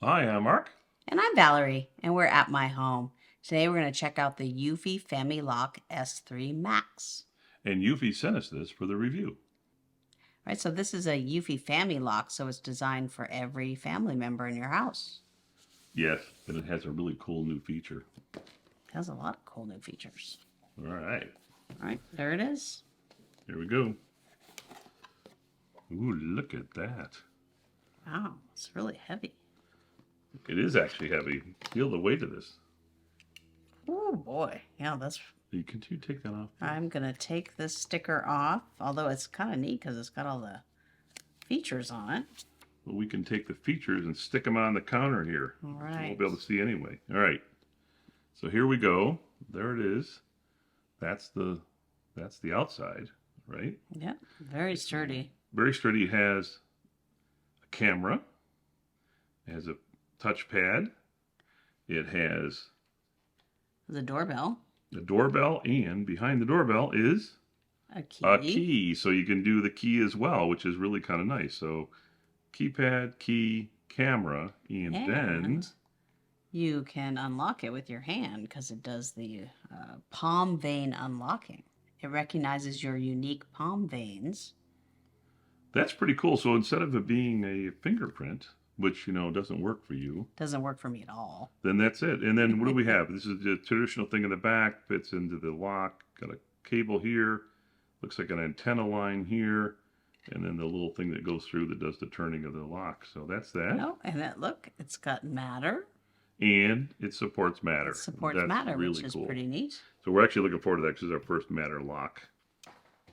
Hi, I'm Mark. And I'm Valerie, and we're at my home. Today we're going to check out the eufy FamiLock S3 Max. And Eufy sent us this for the review. Right, so this is a eufy FamiLock, so it's designed for every family member in your house. Yes, and it has a really cool new feature. It has a lot of cool new features. All right, All right, there it is. here we go. Ooh, look at that. Wow, it's really heavy. It is actually heavy. Feel the weight of this. Oh boy, yeah, that's. Can you take that off? I'm going to take this sticker off, although it's kind of neat because it's got all the features on it. Well, we can take the features and stick them on the counter here. All So right. we'll be able to see anyway. All right, so here we go. There it is. That's the outside, right? Yep, very sturdy. Very sturdy. It has a camera. It has a touchpad. It has The doorbell. the doorbell, and behind the doorbell is A key. a key. So you can do the key as well, which is really kind of nice. So keypad, key, camera, and then you can unlock it with your hand because it does the palm vein unlocking. It recognizes your unique palm veins. that's pretty cool. So instead of it being a fingerprint, which doesn't work for you, Doesn't work for me at all. then that's it. And then what do we have? This is the traditional thing in the back, fits into the lock, got a cable here, looks like an antenna line here, and then the little thing that goes through that does the turning of the lock. So that's that. Oh, and look, it's got Matter. And it supports Matter. It supports that's Matter, really which is cool. pretty neat. So we're actually looking forward to that because it's our first Matter lock.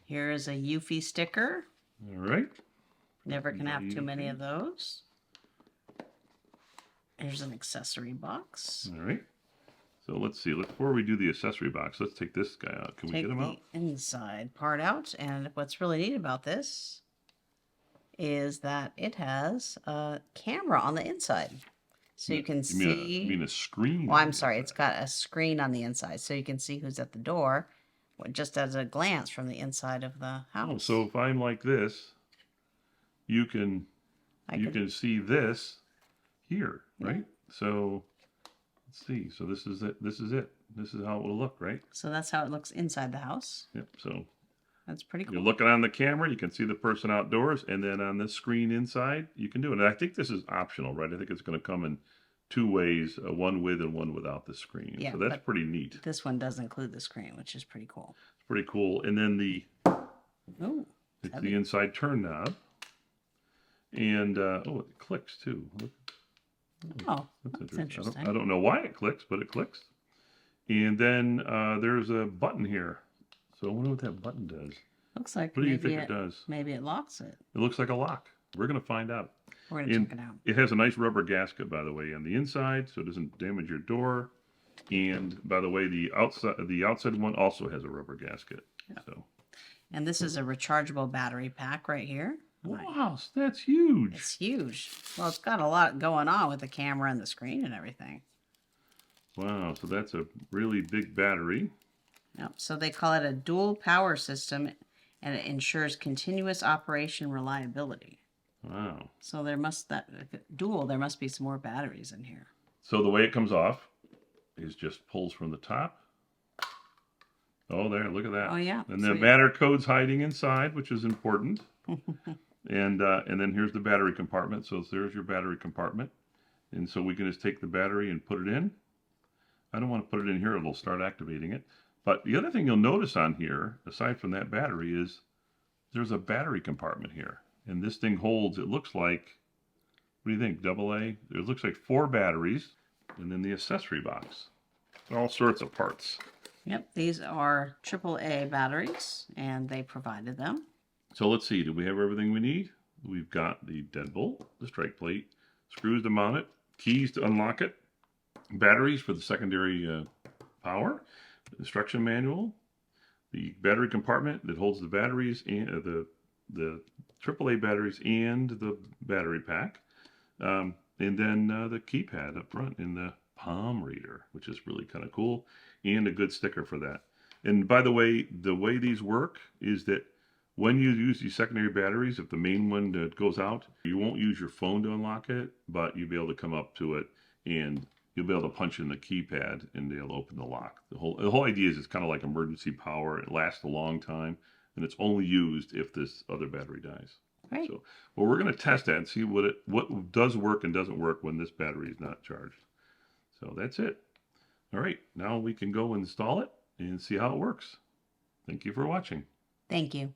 Here is a eufy sticker. All right. Never can have too many of those. Here's an accessory box. All right. So let's see. Before we do the accessory box, let's take this guy out. Can we get him out? Take the inside part out. And what's really neat about this is that it has a camera on the inside. So you can see. You mean a screen? Well, I'm sorry. It's got a screen on the inside. So you can see who's at the door just as a glance from the inside of the house. Oh, so if I'm like this, you can see this here, right? Yeah. So let's see. So this is it. This is it. This is how it will look, right? So that's how it looks inside the house. Yep. So that's pretty cool. You're looking on the camera, you can see the person outdoors, and then on this screen inside, you can do it. And I think this is optional, right? I think it's going to come in two ways, one with and one without the screen. Yeah, so that's pretty neat. This one does include the screen, which is pretty cool. It's pretty cool. And then it's the inside turn knob. And, it clicks too. Oh, that's interesting. I don't know why it clicks, but it clicks. And then there's a button here. So I wonder what that button does. Looks like what do you think it does? Maybe it locks it. It looks like a lock. We're going to find out. We're going to check it out. It has a nice rubber gasket, by the way, on the inside, so it doesn't damage your door. And by the way, the outside one also has a rubber gasket. Yep. So. And this is a rechargeable battery pack right here. Wow, that's huge. It's huge. Well, it's got a lot going on with the camera and the screen and everything. Wow, so that's a really big battery. Yep. So they call it a dual power system, and it ensures continuous operation reliability. Wow. So there must be some more batteries in here. So the way it comes off is just pulls from the top. Oh, there, look at that. Oh, yeah. And the Matter code's hiding inside, which is important. And then here's the battery compartment. So there's your battery compartment. And so we can just take the battery and put it in. I don't want to put it in here, it'll start activating it. But the other thing you'll notice on here, aside from that battery, is there's a battery compartment here. And this thing holds, it looks like, what do you think, AA? It looks like 4 batteries, and then the accessory box. All sorts of parts. Yep, these are AAA batteries, and they provided them. So let's see, do we have everything we need? We've got the deadbolt, the strike plate, screws to mount it, keys to unlock it, batteries for the secondary power, instruction manual, the battery compartment that holds the batteries and the AAA batteries and the battery pack, and then the keypad up front in the palm reader, which is really kind of cool, and a good sticker for that. And by the way these work is that When you use these secondary batteries, if the main one goes out, you won't use your phone to unlock it, but you'll be able to come up to it and you'll be able to punch in the keypad and it'll open the lock. The whole idea is it's kind of like emergency power. It lasts a long time and it's only used if this other battery dies. Right. So, well, we're going to test that and see what does work and doesn't work when this battery is not charged. So that's it. All right, now we can go install it and see how it works. Thank you for watching. Thank you.